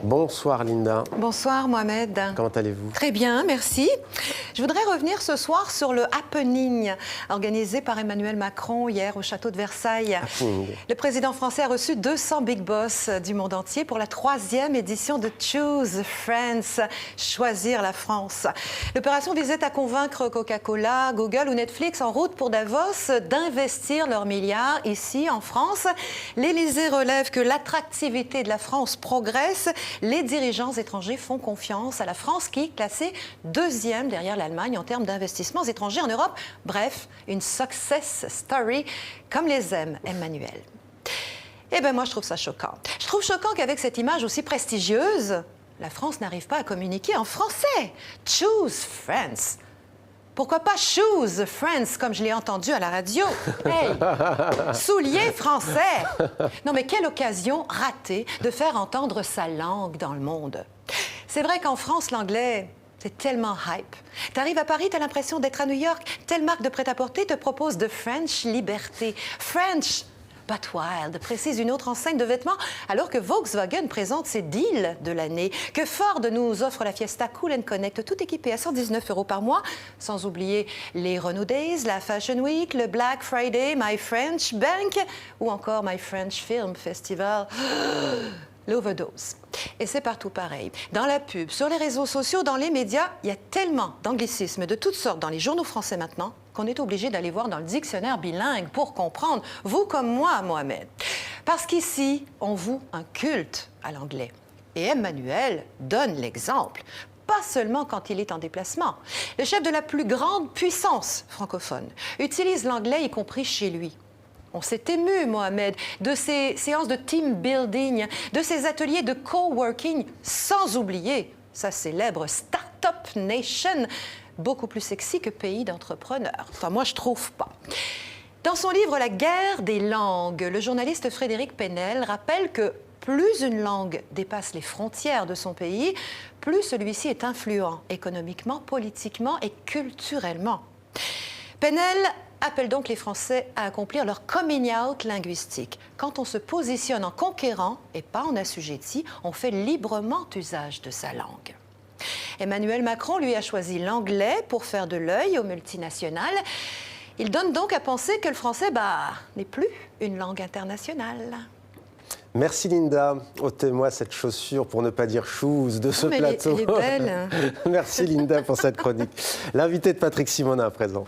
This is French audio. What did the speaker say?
Bonsoir Linda. Bonsoir Mohamed. Comment allez-vous? Très bien, merci. Je voudrais revenir ce soir sur le happening organisé par Emmanuel Macron hier au château de Versailles. Le président français a reçu 200 big boss du monde entier pour la 3e édition de Choose France, choisir la France. L'opération visait à convaincre Coca-Cola, Google ou Netflix en route pour Davos d'investir leurs milliards ici en France. L'Élysée relève que l'attractivité de la France progresse. Les dirigeants étrangers font confiance à la France qui est classée 2e derrière l'Allemagne en termes d'investissements étrangers en Europe. Bref, une success story comme les aime Emmanuel. Eh bien, moi, je trouve ça choquant. Je trouve choquant qu'avec cette image aussi prestigieuse, la France n'arrive pas à communiquer en français. Choose France. Pourquoi pas Shoes France, comme je l'ai entendu à la radio? Hey! Souliers français! Non, mais quelle occasion ratée de faire entendre sa langue dans le monde. C'est vrai qu'en France, l'anglais, c'est tellement hype. T'arrives à Paris, t'as l'impression d'être à New York. Telle marque de prêt-à-porter te propose de French liberté. French but wild, précise une autre enseigne de vêtements, alors que Volkswagen présente ses deals de l'année, que Ford nous offre la Fiesta Cool & Connect, tout équipé à 119 € par mois, sans oublier les Renault Days, la Fashion Week, le Black Friday, My French Bank ou encore My French Film Festival. L'overdose. Et c'est partout pareil. Dans la pub, sur les réseaux sociaux, dans les médias, il y a tellement d'anglicismes de toutes sortes dans les journaux français maintenant qu'on est obligé d'aller voir dans le dictionnaire bilingue pour comprendre, vous comme moi, Mohamed. Parce qu'ici, on voue un culte à l'anglais. Et Emmanuel donne l'exemple. Pas seulement quand il est en déplacement. Le chef de la plus grande puissance francophone utilise l'anglais, y compris chez lui. On s'est ému, Mohamed, de ces séances de team building, de ces ateliers de coworking, sans oublier sa célèbre Startup Nation, beaucoup plus sexy que pays d'entrepreneurs. Enfin, moi, je trouve pas. Dans son livre « La guerre des langues », le journaliste Frédéric Penel rappelle que plus une langue dépasse les frontières de son pays, plus celui-ci est influent économiquement, politiquement et culturellement. Penel appelle donc les Français à accomplir leur coming out linguistique. Quand on se positionne en conquérant et pas en assujetti, on fait librement usage de sa langue. Emmanuel Macron, lui, a choisi l'anglais pour faire de l'œil aux multinationales. Il donne donc à penser que le français, n'est plus une langue internationale. Merci Linda. Ôtez-moi cette chaussure, pour ne pas dire shoes, de ce plateau. Elle est belle. Merci Linda pour cette chronique. L'invité de Patrick Simonin à présent.